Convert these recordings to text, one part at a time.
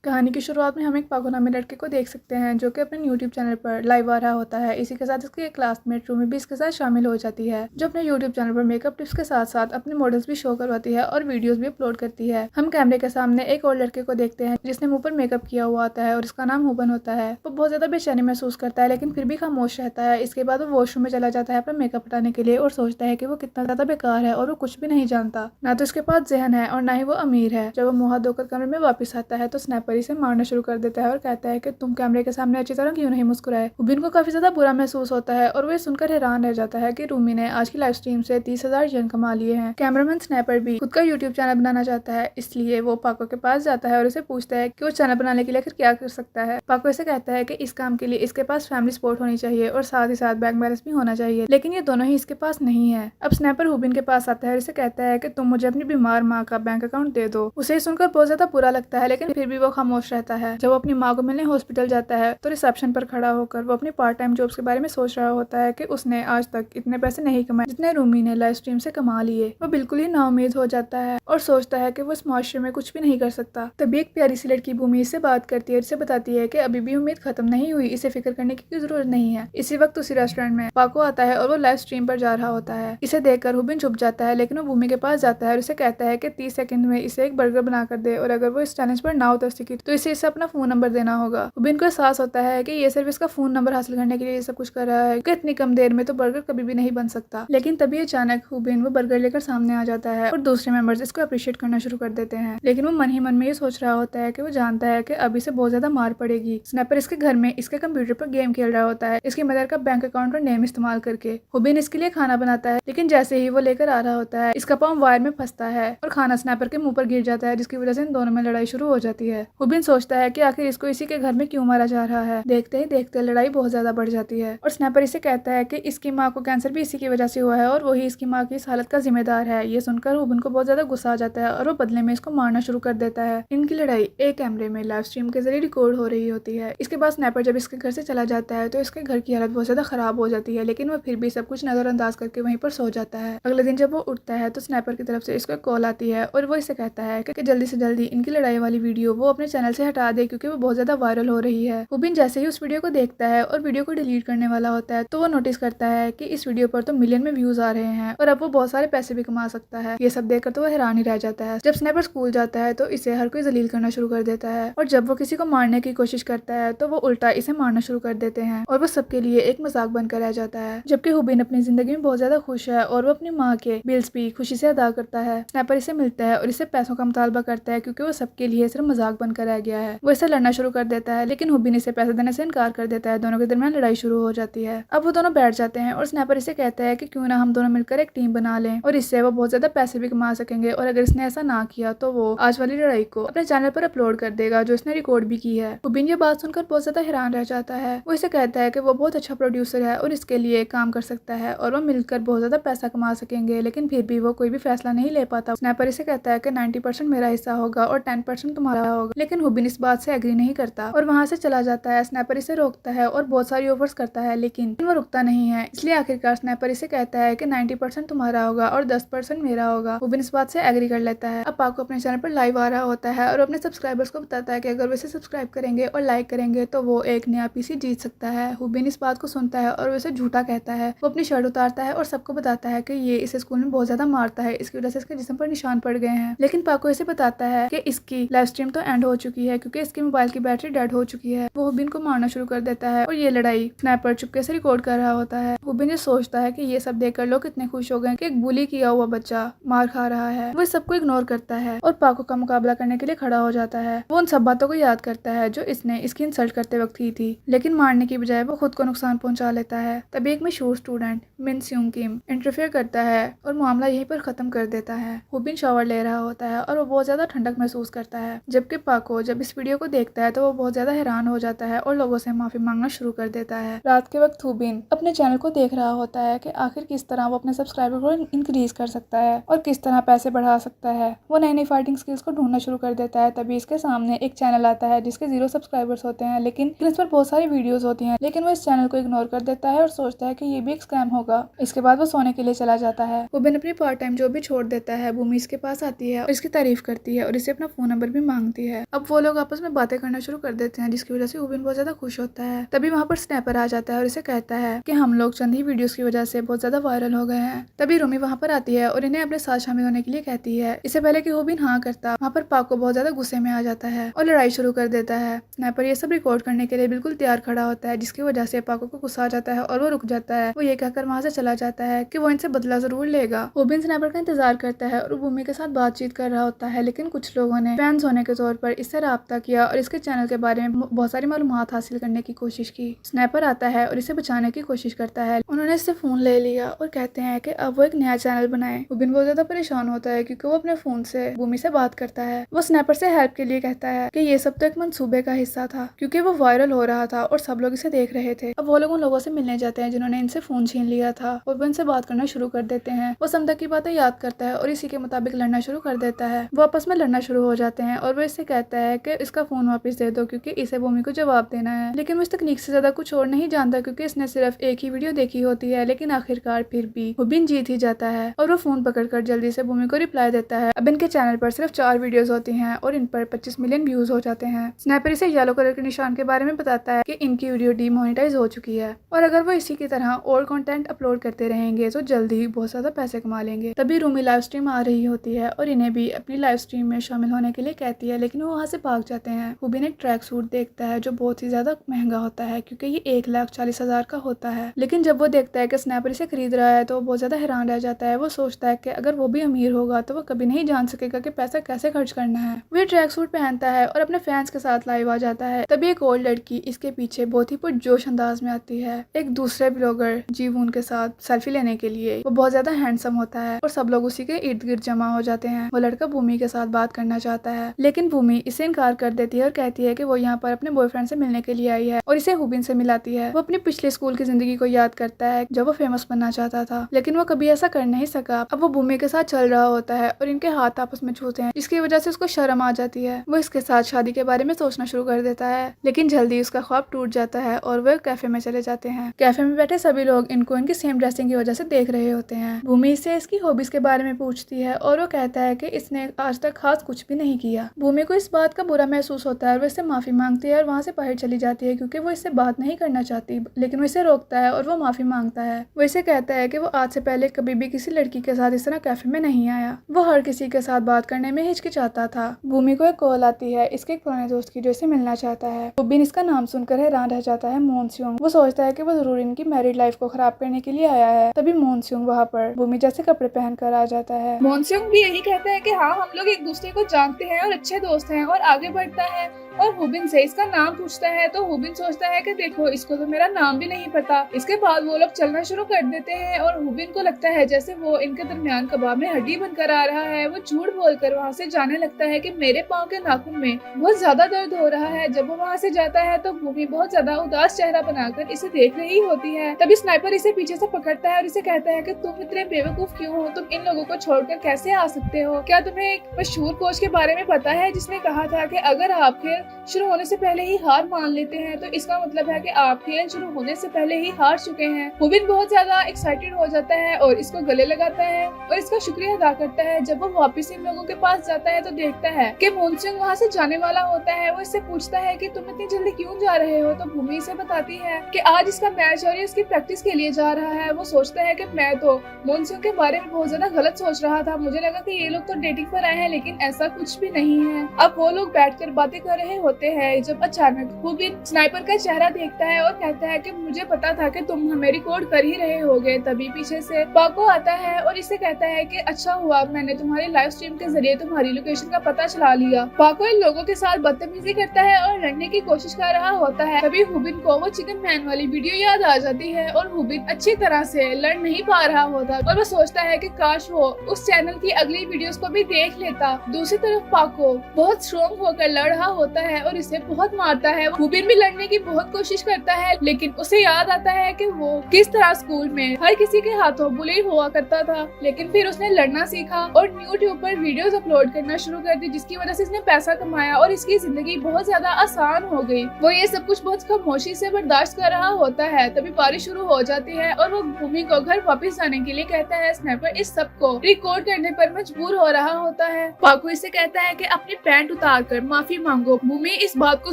कहानी की शुरुआत में हम एक पागो नामी लड़के को देख सकते हैं जो कि अपने यूट्यूब चैनल पर लाइव आ रहा होता है। इसी के साथ इसकी एक क्लासमेट रूमी भी इसके साथ शामिल हो जाती है जो अपने यूट्यूब चैनल पर मेकअप टिप्स के साथ साथ अपने मॉडल्स भी शो करवाती है और वीडियोस भी अपलोड करती है। हम कैमरे के सामने एक और लड़के को देखते हैं जिसने मुंह पर मेकअप किया हुआ आता है और इसका नाम हुबन होता है। वो बहुत ज्यादा बेचैनी महसूस करता है लेकिन फिर भी खामोश रहता है। इसके बाद वो वॉशरूम में चला जाता है अपना मेकअप हटाने के लिए और सोचता है कि वो कितना ज्यादा बेकार है और वो कुछ भी नहीं जानता। ना तो इसके पास जहन है और ना ही वो अमीर है। जब वो मुंह हाथ धोकर कमरे में वापस आता है तो स्नैपर इसे मारना शुरू कर देता है और कहता है कि तुम कैमरे के सामने अच्छी तरह क्यों नहीं मुस्कुराए। हुबिन को काफी ज्यादा बुरा महसूस होता है और वो सुनकर हैरान रह जाता है कि रूमी ने आज की लाइव स्ट्रीम से 30,000 यन कमा लिए हैं। कैमरामैन स्नैपर भी खुद का यूट्यूब चैनल बनाना चाहता है, इसलिए वो पाको के पास जाता है और उसे पूछता है कि वो चैनल बनाने के लिए आखिर क्या कर सकता है। पाको इसे कहता है कि इस काम के लिए इसके पास फैमिली सपोर्ट होनी चाहिए और साथ ही साथ बैंक बैलेंस भी होना चाहिए, लेकिन ये दोनों ही इसके पास नहीं है। अब स्नैपर हुबिन के पास आता है और इसे कहता है कि तुम मुझे अपनी बीमार माँ का बैंक अकाउंट दे दो। उसे सुनकर बहुत ज्यादा बुरा लगता है लेकिन फिर भी वो खामोश रहता है। जब वो अपनी माँ को मिलने हॉस्पिटल जाता है तो रिसेप्शन पर खड़ा होकर वो अपनी पार्ट टाइम जॉब्स के बारे में सोच रहा होता है कि उसने आज तक इतने पैसे नहीं कमाए जितने रूमी ने लाइव स्ट्रीम से कमा लिए। वो बिल्कुल ही नाउम्मीद हो जाता है और सोचता है कि वो इस मुआशरे में कुछ भी नहीं कर सकता। तभी एक प्यारी सी लड़की भूमि इससे बात करती है, इसे बताती है कि अभी भी उम्मीद खत्म नहीं हुई, इसे फिक्र करने की जरूरत नहीं है। इसी वक्त उसी रेस्टोरेंट में पाको आता है और वो लाइव स्ट्रीम पर जा रहा होता है। इसे देखकर हुबिन चुप जाता है लेकिन वो भूमि के पास जाता है और उसे कहता है कि 30 सेकंड में इसे एक बर्गर बना कर दे और अगर वो इस चैलेंज पर ना उतर सकी तो इसे अपना फोन नंबर देना होगा। हुबिन को एहसास होता है कि ये सिर्फ इसका फोन नंबर हासिल करने के लिए सब कुछ कर रहा है कि इतनी कम देर में तो बर्गर कभी भी नहीं बन सकता। लेकिन तभी अचानक हुबिन वो बर्गर लेकर सामने आ जाता है और दूसरे मेंबर्स इसको अप्रिशिएट करना शुरू कर देते हैं। लेकिन वो मन ही मन में ये सोच रहा होता है कि वो जानता है कि अभी से बहुत ज्यादा मार पड़ेगी। स्नैपर इसके घर में इसके कंप्यूटर पर गेम खेल रहा होता है इसकी मदर का बैंक अकाउंट और नेम इस्तेमाल करके। हुबिन इसके लिए खाना बनाता है लेकिन जैसे ही वो लेकर आ रहा होता है इसका पाँव वायर में फंसता है और खाना स्नैपर के मुंह पर गिर जाता है जिसकी वजह से इन दोनों में लड़ाई शुरू हो जाती है। हुबिन सोचता है कि आखिर इसको इसी के घर में क्यों मारा जा रहा है। देखते ही देखते लड़ाई बहुत ज्यादा बढ़ जाती है और स्नैपर इसे कहता है कि इसकी माँ को कैंसर भी इसी की वजह से हुआ है और वही इसकी माँ की इस हालत का जिम्मेदार है। ये सुनकर हुबिन को बहुत ज्यादा गुस्सा आ जाता है और वो बदले में इसको मारना शुरू कर देता है। इनकी लड़ाई एक कैमरे में लाइव स्ट्रीम के जरिए रिकॉर्ड हो रही होती है। इसके बाद स्नैपर जब इसके घर से चला जाता है तो इसके घर की हालत बहुत ज्यादा खराब हो जाती है लेकिन वो फिर भी सब कुछ नजरअंदाज करके वहीं पर सो जाता है। अगले दिन जब वो उठता है तो स्नैपर की तरफ से इसको कॉल आती है और वो इसे कहता है कि जल्दी से जल्दी इनकी लड़ाई वाली वीडियो वो अपने चैनल से हटा दे क्योंकि वो बहुत ज्यादा वायरल हो रही है। हुबिन जैसे ही उस वीडियो को देखता है और वीडियो को डिलीट करने वाला होता है तो वो नोटिस करता है कि इस वीडियो पर तो मिलियन में व्यूज आ रहे हैं और अब वो बहुत सारे पैसे भी कमा सकता है। ये सब देखकर तो वो हैरान ही रह जाता है। जब स्नैपर स्कूल जाता है तो इसे हर कोई जलील करना शुरू कर देता है और जब वो किसी को मारने की कोशिश करता है तो वो उल्टा इसे मारना शुरू कर देते हैं और वो सबके लिए एक मजाक बनकर रह जाता है। जबकि हुबिन अपनी जिंदगी में बहुत ज्यादा खुश है और वो अपनी माँ के बिल्स भी खुशी से अदा करता है। स्नैपर इसे मिलता है और इसे पैसों का मुतालबा करता है क्योंकि वो सबके लिए सिर्फ मजाक बनकर रह गया है। वो इसे लड़ना शुरू कर देता है लेकिन हुबिन इसे पैसे देने से इनकार कर देता है। दोनों के दरमियान लड़ाई शुरू हो जाती है। अब वो दोनों बैठ जाते हैं और स्नैपर इसे कहता है कि क्यों ना हम दोनों मिलकर एक टीम बना लें और इससे वो बहुत ज्यादा पैसे भी कमा सकेंगे और अगर इसने ऐसा ना किया तो वो आज वाली लड़ाई को अपने चैनल पर अपलोड कर देगा जो इसने रिकॉर्ड भी की है। हुबिन ये बात सुनकर बहुत ज्यादा हैरान रह जाता है। वो इसे कहता है कि वो बहुत अच्छा प्रोड्यूसर है और इसके लिए काम कर सकता है और वो मिलकर बहुत ज्यादा पैसा कमा सकेंगे लेकिन फिर भी वो कोई भी फैसला नहीं ले पाता। स्नैपर इसे कहता है कि 90% मेरा हिस्सा होगा और 10% तुम्हारा होगा लेकिन हुबिन इस बात से एग्री नहीं करता और वहाँ से चला जाता है। स्नैपर इसे रोकता है और बहुत सारी ऑफर्स करता है लेकिन वो रुकता नहीं है, इसलिए आखिरकार स्नैपर इसे कहता है कि 90% तुम्हारा होगा और 10% मेरा होगा। हुबिन इस बात से एग्री कर लेता है। अब पाको अपने चैनल पर लाइव आ रहा होता है और अपने सब्सक्राइबर्स को बताता है कि अगर वो इसे सब्सक्राइब करेंगे और लाइक करेंगे तो वो एक नया पीसी जीत सकता है। हुबिन इस बात को सुनता है और उसे झूठा कहता है। वो अपनी शर्ट उतारता है और सबको बताता है कि ये इसे स्कूल में बहुत ज्यादा मारता है, इसकी वजह से इसके जिस्म पर निशान पड़ गए हैं। लेकिन पाको इसे बताता है कि इसकी लाइव स्ट्रीम तो एंड हो चुकी है क्योंकि इसके मोबाइल की बैटरी डेड हो चुकी है। वो हुबिन को मारना शुरू कर देता है और ये लड़ाई स्नैपर चुपके से रिकॉर्ड कर रहा होता है। हुबिन ये सोचता है कि ये सब देखकर लोग कितने खुश हो गए कि एक बुली किया हुआ बच्चा मार खा रहा है। वो सबको इग्नोर करता है और पाको का मुकाबला करने के लिए खड़ा हो जाता है। वो उन सब बातों को याद करता है जो इसने इसकी इंसल्ट करते वक्त की थी लेकिन मारने की बजाय वो खुद को नुकसान पहुंचा लेता है। तभी एक मशहूर स्टूडेंट मिन स्यूंग किम इंटरफेयर करता है और मामला यहीं पर खत्म कर देता है। हुबिन शावर ले रहा होता है और वो बहुत ज्यादा ठंडक महसूस करता है जबकि पाको जब इस वीडियो को देखता है तो वो बहुत ज्यादा हैरान हो जाता है और लोगों से माफी मांगना शुरू कर देता है। रात के वक्त हुबिन अपने चैनल को देख रहा होता है कि आखिर किस तरह वो अपने सब्सक्राइबर को इंक्रीज कर सकता है और किस तरह पैसे बढ़ा सकता है। वो नई नई फाइटिंग स्किल्स को ढूंढना शुरू कर देता है। तभी इसके सामने एक चैनल आता है जिसके 0 सब्सक्राइबर्स होते हैं लेकिन इस पर बहुत सारी वीडियोस होती हैं लेकिन वो इस चैनल को इग्नोर कर देता है और सोचता है कि ये भी एक स्कैम होगा। इसके बाद वो सोने के लिए चला जाता है। हुबिन अपनी पार्ट टाइम जॉब भी छोड़ देता है। भूमि इसके पास आती है और इसकी तारीफ करती है और इसे अपना फोन नंबर भी मांगती है। अब वो लोग आपस में बातें करना शुरू कर देते हैं, जिसकी वजह से हुबिन बहुत ज्यादा खुश होता है। तभी वहाँ पर स्नैपर आ जाता है और इसे कहता है कि हम लोग चंद ही वीडियोस की वजह से बहुत ज्यादा वायरल हो गए हैं। तभी रूमी वहाँ पर आती है और इन्हें अपने साथ शामिल होने के लिए कहती है। इससे पहले कि हुबिन हाँ करता, वहाँ पर पाको बहुत ज्यादा गुस्से में आ जाता है और लड़ाई शुरू कर देता है। स्नैपर ये सब रिकॉर्ड करने के लिए बिल्कुल तैयार खड़ा होता है, जिसकी वजह से पाको को गुस्सा आ जाता है और वो रुक जाता है। वो ये कहकर वहाँ से चला जाता है कि वो इनसे बदला जरूर लेगा। हुबिन स्नैपर का इंतजार करता है और भूमि के साथ बातचीत कर रहा होता है, लेकिन कुछ लोगों ने फैंस होने के तौर पर इससे राब्ता किया और इसके चैनल के बारे में बहुत सारी मालूमात हासिल करने की कोशिश की। स्नैपर आता है और इसे बचाने की कोशिश करता है। उन्होंने इससे फोन ले लिया और कहते हैं कि अब वो एक नया चैनल बनाए। हुबिन बहुत ज्यादा परेशान होता है क्योंकि वो अपने फोन से भूमि से बात करता है। वो स्नैपर से हेल्प के लिए कहता है कि ये सब तो एक मंसूबे का हिस्सा था, क्योंकि वो वायरल हो रहा था और सब लोग इसे देख रहे थे। अब वो लोग उन लोगों से मिलने जाते हैं जिन्होंने इनसे फोन छीन लिया था और वो इनसे बात करना शुरू कर देते हैं। वो समता की बातें याद करता है और इसी के मुताबिक लड़ना शुरू कर देता है। वो आपस में लड़ना शुरू हो जाते हैं और वो इससे कहता है कि इसका फोन वापस दे दो क्योंकि इसे भूमि को जवाब देना है। लेकिन वो इस तकनीक से ज्यादा कुछ और नहीं जानता क्योंकि इसने सिर्फ एक ही वीडियो देखी होती है। लेकिन आखिरकार फिर भी हुबिन जीत ही जाता है और वो फोन पकड़कर जल्दी से भूमि को रिप्लाई देता है। अब इनके चैनल पर सिर्फ 4 वीडियोस होती हैं और इन पर 25 मिलियन व्यूज हो जाते हैं। स्नैपर इसे येलो कलर के निशान के बारे में बताता है कि इनकी वीडियो डीमोनेटाइज हो चुकी है और अगर वो इसी की तरह और कंटेंट अपलोड करते रहेंगे तो जल्दी ही बहुत ज्यादा पैसे कमा लेंगे। तभी रूमी लाइव स्ट्रीम आ रही होती है और इन्हें भी अपनी लाइव स्ट्रीम में शामिल होने के लिए कहती है, लेकिन वो वहाँ से भाग जाते हैं। हुबिन एक ट्रैक सूट देखता है जो बहुत ही ज्यादा महंगा होता है क्योंकि ये 1,40,000 का होता है। लेकिन जब वो देखता है कि स्नैपर इसे खरीद रहा है तो वो बहुत ज्यादा हैरान रह जाता है। वो सोचता है कि अगर वो भी अमीर होगा तो वो कभी नहीं जान सकेगा कि पैसा कैसे खर्च करना है। वो ट्रैक सूट पहनता है और अपने फैंस के साथ लाइव आ जाता है। तभी एक और लड़की इसके पीछे बहुत ही पुरजोश अंदाज में आती है एक दूसरे ब्लॉगर जीवून के साथ सेल्फी लेने के लिए। वो बहुत ज्यादा हैंडसम होता है और सब लोग उसी के इर्द गिर्द जमा हो जाते हैं। वो लड़का भूमि के साथ बात करना चाहता है, लेकिन भूमि इसे इनकार कर देती है और कहती है कि वो यहाँ पर अपने बॉयफ्रेंड से मिलने के लिए आई है और इसे हुबिन से मिलाती है। वो अपनी पिछले स्कूल की जिंदगी को याद करता है जब वो फेमस बनना चाहता था, लेकिन वो कभी ऐसा कर नहीं सका। अब वो भूमि के साथ चल रहा होता है और इनके हाथ आपस में छूते हैं, जिसकी वजह से उसको शर्म आ जाती है। वो इसके साथ शादी के बारे में सोचना शुरू कर देता है, लेकिन जल्दी उसका ख्वाब टूट जाता है और वो कैफे में चले जाते हैं। कैफे में बैठे सभी लोग इनको इनकी सेम ड्रेसिंग की वजह से देख रहे होते हैं। भूमि इससे इसकी हॉबीज के बारे में पूछती है और वो कहता है कि इसने आज तक खास कुछ भी नहीं किया। भूमि को इस बात का बुरा महसूस होता है और वो इससे माफी मांगती है और वहाँ से बाहर चली जाती है क्योंकि वो इससे बात नहीं करना चाहती, लेकिन वो इसे रोकता है और वो माफी मांगता है। वो इसे कहता है कि वो आज से पहले कभी भी किसी लड़की के साथ इस तरह कैफे में नहीं आया। वो हर किसी के साथ बात करने में हिचकिचाता था। भूमि को एक कॉल आती है इसके एक पुराने दोस्त की जो इसे मिलना चाहता है। हुबिन इसका नाम सुनकर हैरान रह जाता है। मोनस्योंग। वो सोचता है कि वो जरूर इनकी मैरिड लाइफ को खराब करने के लिए आया है। तभी मोनस्योंग वहाँ पर भूमि जैसे कपड़े पहनकर आ जाता है। मोनस्योंग भी यही कहता है कि हाँ, हम लोग एक दूसरे को जानते हैं और अच्छे दोस्त हैं, और आगे बढ़ता है और हुबिन से इसका नाम पूछता है। तो हुबिन सोचता है कि देखो, इसको तो मेरा नाम भी नहीं पता। इसके बाद वो लोग चलना शुरू कर देते हैं और हुबिन को लगता है जैसे वो इनके दरमियान कबाब में हड्डी बनकर आ रहा है। वो झूठ बोलकर वहाँ से जाने लगता है कि मेरे पाँव के नाखून में बहुत ज्यादा दर्द हो रहा है। जब वो वहाँ से जाता है तो भूमि बहुत ज्यादा उदास चेहरा बनाकर इसे देख रही होती है। तभी स्नाइपर इसे पीछे से पकड़ता है और इसे कहता है कि तुम इतने बेवकूफ क्यों हो? तुम इन लोगों को छोड़कर कैसे आ सकते हो? क्या तुम्हें एक मशहूर कोच के बारे में पता है जिसने कहा था कि अगर आप खेल शुरू होने से पहले ही हार मान लेते हैं तो इसका मतलब है कि आप खेल शुरू होने से पहले ही हार चुके हैं। हुबिन बहुत ज्यादा एक्साइटेड हो जाता है और इसको गले लगाता है और इसका शुक्रिया अदा करता है। जब वो वापस इन लोगों के पास जाता है तो देखता है कि मोनस्योंग वहाँ से जाने वाला होता है। वो इससे पूछता है कि तुम इतनी जल्दी क्यों जा रहे हो? तो भूमि इसे बताती है कि आज इसका मैच और ये इसकी प्रैक्टिस के लिए जा रहा है। वो सोचता है कि मैं तो मोनस्योंग के बारे में बहुत ज्यादा गलत सोच रहा था। मुझे लगा कि ये लोग तो डेटिंग पर आए हैं, लेकिन ऐसा कुछ भी नहीं है। अब वो लोग बैठकर बातें कर रहे होते हैं जब अचानक हुबिन स्नाइपर का चेहरा देखता है और कहता है कि मुझे पता था कि तुम हमें रिकॉर्ड कर ही रहे होगे। तभी पीछे से पाको आता है और इसे कहता है कि अच्छा हुआ मैंने तुम्हारी लाइव स्ट्रीम के जरिए तुम्हारी लोकेशन का पता चला लिया। पाको इन लोगों के साथ बदतमीजी करता है और लड़ने की कोशिश कर रहा होता है। तभी हुबिन को वो चिकन मैन वाली वीडियो याद आ जाती है और हुबिन अच्छी तरह से लड़ नहीं पा रहा होता और वो सोचता है कि काश वो उस चैनल की अगली वीडियोस को भी देख लेता। दूसरी तरफ पाको बहुत स्ट्रॉन्ग होकर लड़ रहा होता है और इसे बहुत मारता है। हुबिन भी लड़ने की बहुत कोशिश करता है, लेकिन उसे याद आता है कि वो किस तरह स्कूल में हर किसी के हाथों बुली हुआ करता था। लेकिन फिर उसने लड़ना सीखा और यूट्यूब पर वीडियोस अपलोड करना शुरू कर दी, जिसकी वजह से इसने पैसा कमाया और इसकी जिंदगी बहुत ज्यादा आसान हो गई। वो ये सब कुछ बहुत खामोशी से बर्दाश्त कर रहा होता है। तभी बारिश शुरू हो जाती है और वो भूमि को घर वापस जाने के लिए कहता है। स्नैपर इस सब को रिकॉर्ड करने पर मजबूर हो रहा होता है। पाको इसे कहता है कि अपनी पैंट उतार कर माफी मांगो। भूमि इस बात को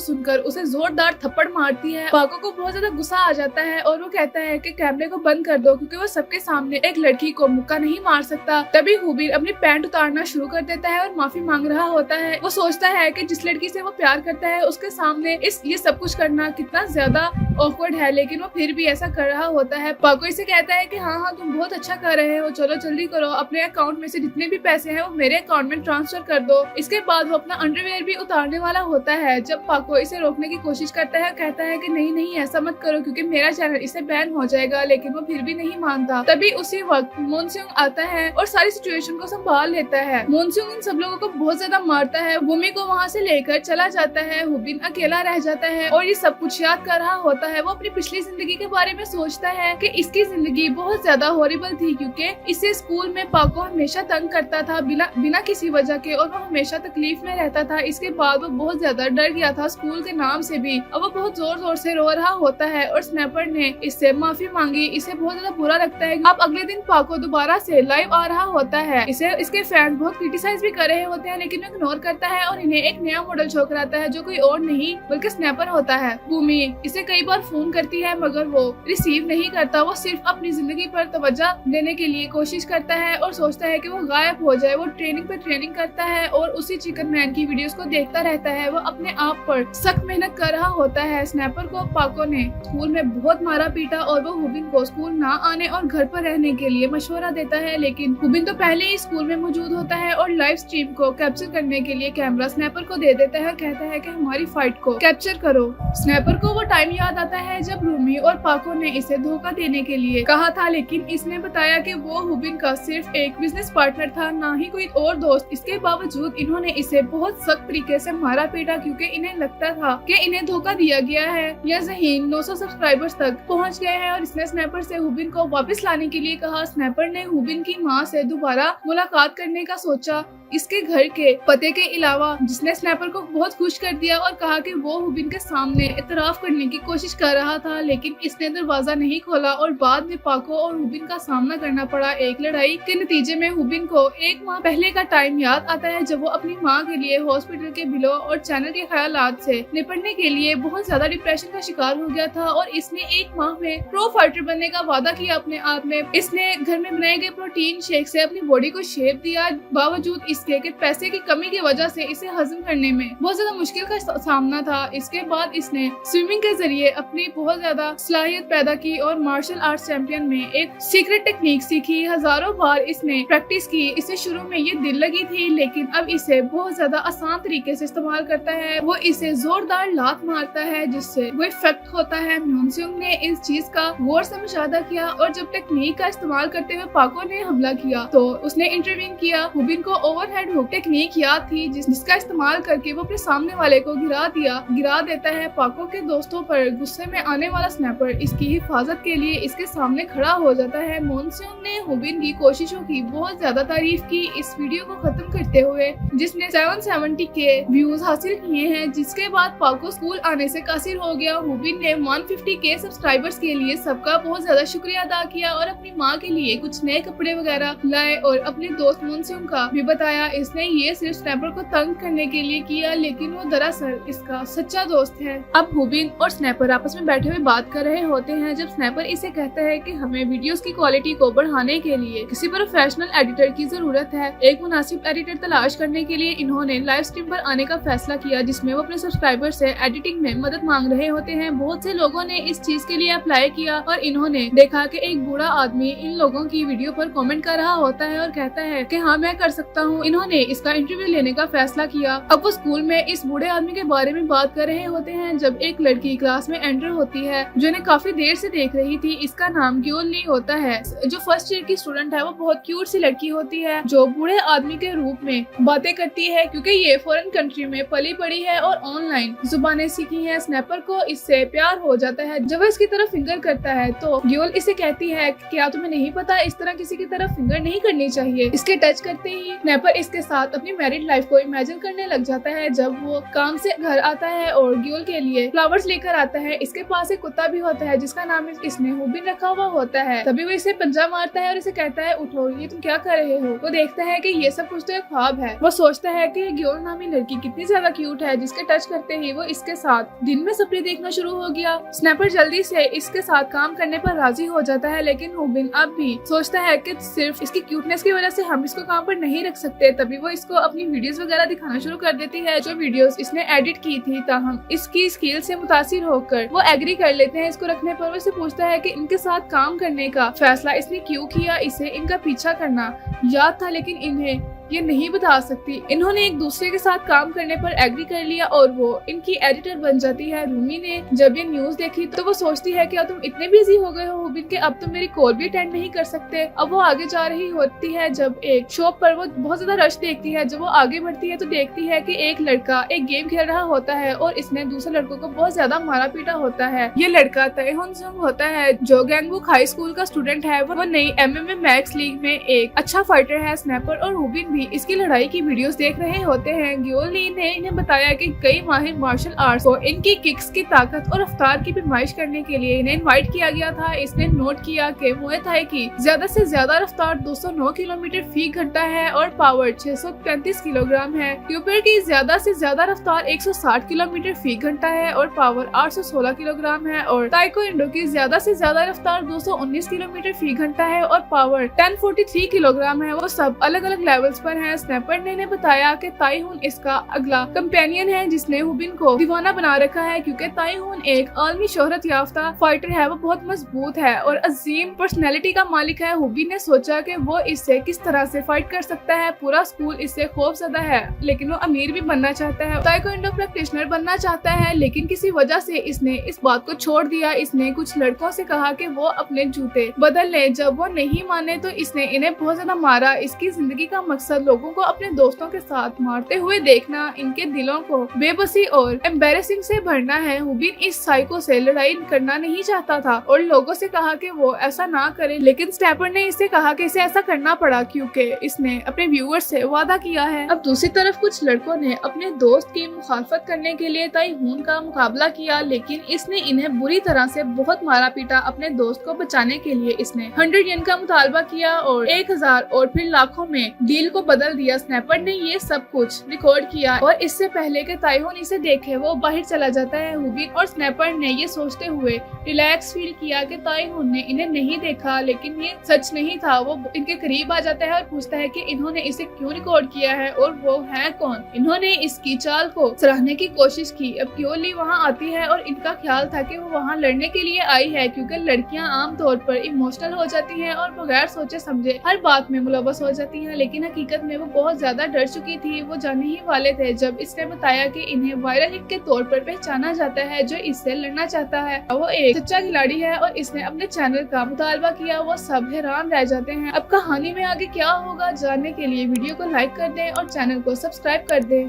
सुनकर उसे जोरदार थप्पड़ मारती है। पाको को बहुत ज्यादा गुस्सा आ जाता है और वो कहता है कि कैमरे को बंद कर दो, क्योंकि वो सबके सामने एक लड़की को मुक्का नहीं मार सकता। तभी हुबिन अपनी पैंट उतारना शुरू कर देता है और माफी मांग रहा होता है। वो सोचता है कि जिस लड़की से वो प्यार करता है उसके सामने ये सब कुछ करना कितना ज्यादा ऑकवर्ड है, लेकिन वो फिर भी ऐसा कर रहा होता है। पाको इसे कहता है कि हाँ तुम बहुत अच्छा कर रहे हो, चलो जल्दी करो, अपने अकाउंट में से जितने भी पैसे हैं वो मेरे अकाउंट में ट्रांसफर कर दो। इसके बाद वो अपना अंडरवेयर भी उतारने वाला होता है। जब पाको इसे रोकने की कोशिश करता है, कहता है कि नहीं ऐसा मत करो क्योंकि मेरा चैनल इससे बैन हो जाएगा, लेकिन वो फिर भी नहीं मानता। तभी उसी वक्त मूनसूंग आता है और सारी सिचुएशन को संभाल लेता है। मूनसूंग इन सब लोगों को बहुत ज्यादा मारता है। भूमि को वहाँ से लेकर चला जाता है। हुबिन अकेला रह जाता है और ये सब कुछ याद कर रहा होता है। वो अपनी पिछली जिंदगी के बारे में सोचता है कि इसकी जिंदगी बहुत ज्यादा हॉरिबल थी, क्योंकि इसे स्कूल में पाको हमेशा तंग करता था बिना किसी वजह के, और वो हमेशा तकलीफ में रहता था। इसके बाद वो बहुत ज्यादा डर गया था स्कूल के नाम से भी। अब वो बहुत जोर जोर से रो रहा होता है और स्नैपर ने इससे माफी मांगी। इसे बहुत ज्यादा बुरा लगता है। अब अगले दिन पाको दोबारा से लाइव आ रहा होता है। इसे इसके फैंस बहुत क्रिटिसाइज भी कर रहे होते हैं, लेकिन वो इग्नोर करता है और इन्हें एक नया मॉडल शो कराता है जो कोई और नहीं बल्कि स्नैपर होता है। भूमि इसे कई बार फोन करती है मगर वो रिसीव नहीं करता। वो सिर्फ अपनी जिंदगी पर तवज्जो देने के लिए कोशिश करता है और सोचता है कि वो गायब हो जाए। वो ट्रेनिंग पर ट्रेनिंग करता है और उसी चिकन मैन की वीडियोस को देखता रहता है। वो अपने आप पर सख्त मेहनत कर रहा होता है। स्नैपर को पाको ने स्कूल में बहुत मारा पीटा और वो हुबिन को स्कूल ना आने और घर पर रहने के लिए मशवरा देता है, लेकिन हुबिन तो पहले ही स्कूल में मौजूद होता है और लाइव स्ट्रीम को कैप्चर करने के लिए कैमरा स्नैपर को दे देता है। कहता है कि हमारी फाइट को कैप्चर करो। स्नैपर को वो टाइम याद आता है जब रूमी और पाको ने इसे धोखा देने के लिए कहा था, लेकिन इसने बताया कि वो हुबिन का सिर्फ एक बिजनेस पार्टनर था, ना ही कोई और दोस्त। इसके बावजूद इन्होंने इसे बहुत सख्त तरीके से मारा पीटा, क्योंकि इन्हें लगता था कि इन्हें धोखा दिया गया है। यह ज़हीन 900 सब्सक्राइबर्स तक पहुंच गए हैं और इसने स्नैपर से हुबिन को वापस लाने के लिए कहा। स्नैपर ने हुबिन की मां से दोबारा मुलाकात करने का सोचा, इसके घर के पते के अलावा, जिसने स्नैपर को बहुत खुश कर दिया और कहा कि वो हुबिन के सामने इतराफ करने की कोशिश कर रहा था, लेकिन इसने दरवाजा नहीं खोला और बाद में पाको और हुबिन का सामना करना पड़ा। एक लड़ाई के नतीजे में हुबिन को एक माह पहले का टाइम याद आता है जब वो अपनी माँ के लिए हॉस्पिटल के बिलों और चैनल के ख्यालात से निपटने के लिए बहुत ज्यादा डिप्रेशन का शिकार हो गया था और इसने एक माह में प्रो फाइटर बनने का वादा किया अपने आप में। इसने घर में बनाए गए प्रोटीन शेक से अपनी बॉडी को शेप दिया, बावजूद इसके कि पैसे की कमी की वजह से इसे हजम करने में बहुत ज्यादा मुश्किल का सामना था। इसके बाद इसने स्विमिंग के जरिए अपनी बहुत ज्यादा सलाहियत पैदा की और मार्शल आर्ट्स चैंपियन में एक सीक्रेट टेक्निक सीखी। हजारों बार इसने प्रैक्टिस की। इसे शुरू में ये दिल लगी थी, लेकिन अब इसे बहुत ज्यादा आसान तरीके से इस्तेमाल करता है। वो इसे जोरदार लात मारता है जिससे वो इफेक्ट होता है। मूनसूंग ने इस चीज का गौर से मुशाहिदा किया और जब टेक्निक का इस्तेमाल करते हुए पाको ने हमला किया तो उसने इंटरवीन किया। हुबिन को ओवरहेड हुक टेक्निक याद थी जिसका इस्तेमाल करके वो अपने सामने वाले को गिरा देता है। पाको के दोस्तों पर गुस्से में आने वाला स्नैपर इसकी हिफाजत के लिए इसके सामने खड़ा हो जाता है। मूनसूंग ने हुबिन की कोशिशों की बहुत ज्यादा तारीफ की इस वीडियो को खत्म करते हुए, जिसने 770 के व्यूज हासिल किए हैं। जिसके बाद पाको स्कूल आने से कासिर हो गया। हुबिन ने 150 के सब्सक्राइबर्स के लिए सबका बहुत ज्यादा शुक्रिया अदा किया और अपनी माँ के लिए कुछ नए कपड़े वगैरह लाए और अपने दोस्त मूनसूंग का भी बताया। इसने ये सिर्फ स्नैपर को तंग करने के लिए किया, लेकिन वो दरअसल इसका सच्चा दोस्त है। अब हुबिन और स्नैपर आपस में बैठे हुए बात कर रहे होते हैं जब स्नैपर इसे कहता है कि हमें वीडियोस की क्वालिटी को बढ़ाने के लिए किसी प्रोफेशनल एडिटर की जरूरत है। एक मुनासिब एडिटर तलाश करने के लिए इन्होंने लाइव स्ट्रीम पर आने का फैसला किया, जिसमें वो अपने सब्सक्राइबर से एडिटिंग में मदद मांग रहे होते हैं। बहुत से लोगों ने इस चीज के लिए अप्लाई किया और इन्होंने देखा कि एक बूढ़ा आदमी इन लोगों की वीडियो पर कमेंट कर रहा होता है और कहता है कि हाँ मैं कर सकता हूँ। इन्होंने इसका इंटरव्यू लेने का फैसला किया। अब वो स्कूल में इस बूढ़े आदमी के बारे में बात कर रहे होते हैं जब एक लड़की क्लास में एंटर होती है जो इन्हें काफी देर से देख रही थी। इसका नाम ग्योल ली होता है। जो फर्स्ट ईयर की स्टूडेंट है वो बहुत क्यूट सी लड़की होती है जो बूढ़े आदमी के रूप में बातें करती है क्योंकि ये फॉरेन कंट्री में पली पड़ी है और ऑनलाइन जुबानें सीखी है। स्नैपर को इससे प्यार हो जाता है। जब वो इसकी तरफ फिंगर करता है तो ग्योल इसे कहती है क्या तुम्हें नहीं पता इस तरह किसी की तरफ फिंगर नहीं करनी चाहिए। इसके टच करते ही स्नैपर इसके साथ अपनी मैरिड लाइफ को इमेजिन करने लग जाता है। जब वो काम से घर आता है और ग्योल के लिए फ्लावर्स लेकर आता है। इसके पास एक कुत्ता भी होता है जिसका नाम इसने हुबिन रखा हुआ होता है। तभी वो इसे पंजा मारता है और इसे कहता है उठो, ये तुम क्या कर रहे हो। वो देखता है कि ये सब कुछ तो एक ख्वाब है। वो सोचता है कि ग्योल नामी लड़की कितनी ज्यादा क्यूट है जिसके टच करते ही वो इसके साथ दिन में सपने देखना शुरू हो गया। स्नैपर जल्दी से इसके साथ काम करने पर राजी हो जाता है लेकिन हुबिन अब भी सोचता है कि सिर्फ इसकी क्यूटनेस की वजह से हम इसको काम पर नहीं रख सकते। तभी वो इसको अपनी वीडियोस वगैरह दिखाना शुरू कर देती है जो वीडियोस इसने एडिट की थी। ताहम इसकी स्किल से मुतासिर होकर वो एग्री कर लेते हैं इसको रखने पर। वो इसे पूछता है कि इनके साथ काम करने का फैसला इसने क्यों किया। इसे इनका पीछा करना याद था लेकिन इन्हें ये नहीं बता सकती। इन्होंने एक दूसरे के साथ काम करने पर एग्री कर लिया और वो इनकी एडिटर बन जाती है। रूमी ने जब ये न्यूज देखी तो वो सोचती है क्या तुम इतने बिजी हो गए हो हुबिन के अब तुम मेरी कॉल भी अटेंड नहीं कर सकते। अब वो आगे जा रही होती है जब एक शॉप पर वो बहुत ज्यादा रश देखती है। जब वो आगे बढ़ती है तो देखती है कि एक लड़का एक गेम खेल रहा होता है और इसने दूसरे लड़कों को बहुत ज्यादा मारा पीटा होता है। ये लड़का तयहुन जंग होता है जो गैंगबुक हाई स्कूल का स्टूडेंट है। वो नई MMA मैक्स लीग में एक अच्छा फाइटर है। स्नैपर और हुबिन भी इसकी लड़ाई की वीडियोस देख रहे होते हैं। ग्योल ली ने इन्हें बताया कि कई माहिर मार्शल आर्ट्स को इनकी किक्स की ताकत और रफ्तार की पेमाइश करने के लिए इन्हें इनवाइट किया गया था। इसने नोट किया कि मुए थाई की ज्यादा से ज्यादा रफ्तार 209 किलोमीटर फी घंटा है और पावर 635 किलोग्राम है। क्यूपर की ज्यादा से ज्यादा रफ्तार 160 किलोमीटर फी घंटा है और पावर 816 किलोग्राम है। और ताइक्वांडो की ज्यादा से ज्यादा रफ्तार 219 किलोमीटर फी घंटा है और पावर 1043 किलोग्राम है। वो सब अलग अलग लेवल्स पर हैं। स्नैपर ने बताया कि ताइहुन इसका अगला कंपेनियन है जिसने हुबिन को दीवाना बना रखा है क्योंकि ताइहुन एक आलमी शोहरत याफ्ता फाइटर है। वो बहुत मजबूत है और अजीम पर्सनैलिटी का मालिक है। हुबिन ने सोचा कि वो इससे किस तरह से फाइट कर सकता है। पूरा स्कूल इससे खौफजदा है लेकिन वो अमीर भी बनना चाहता है। ताइक्वांडो प्रैक्टिशनर बनना चाहता है लेकिन किसी वजह से इसने इस बात को छोड़ दिया। इसने कुछ लड़कों से कहा कि वो अपने जूते बदल ले। जब वो नहीं माने तो इसने इन्हें बहुत ज्यादा मारा। इसकी जिंदगी का मकसद लोगों को अपने दोस्तों के साथ मारते हुए देखना, इनके दिलों को बेबसी और एम्बैरेसिंग से भरना है। हुबिन इस साइको से लड़ाई करना नहीं चाहता था और लोगों से कहा कि वो ऐसा ना करे लेकिन स्नैपर ने इससे कहा कि इसे ऐसा करना पड़ा क्योंकि इसने अपने व्यूअर्स से वादा किया है। अब दूसरी तरफ कुछ लड़कों ने अपने दोस्त की मुखालफत करने के लिए ताइहुन का मुकाबला किया लेकिन इसने इन्हें बुरी तरह से बहुत मारा पीटा। अपने दोस्त को बचाने के लिए इसने 100 येन का मुतालबा किया और 1000 और फिर लाखों में डील को बदल दिया। स्नैपर ने ये सब कुछ रिकॉर्ड किया और इससे पहले कि ताइहुन इसे देखे वो बाहर चला जाता है। हुबिन और स्नैपर ने ये सोचते हुए रिलैक्स फील किया कि ताइहुन ने इन्हें नहीं देखा लेकिन ये सच नहीं था। वो इनके करीब आ जाता है और पूछता है कि इन्होंने इसे क्यों रिकॉर्ड किया है और वो है कौन। इन्होंने इसकी चाल को सराहने की कोशिश की। अब ग्योल ली वहाँ आती है और इनका ख्याल था कि वो वहाँ लड़ने के लिए आई है क्योंकि लड़कियाँ आमतौर पर इमोशनल हो जाती हैं और बगैर सोचे समझे हर बात में मुलव्वस हो जाती हैं। लेकिन हकीकत में वो बहुत ज्यादा डर चुकी थी। वो जाने ही वाले थे जब इसने बताया कि इन्हें वायरल हिट के तौर पर पहचाना जाता है जो इससे लड़ना चाहता है। वो एक सच्चा खिलाड़ी है और इसने अपने चैनल का मुतालबा किया। वो सब हैरान रह जाते हैं। अब कहानी में आगे क्या होगा जानने के लिए वीडियो को लाइक कर दें और चैनल को सब्सक्राइब कर दें।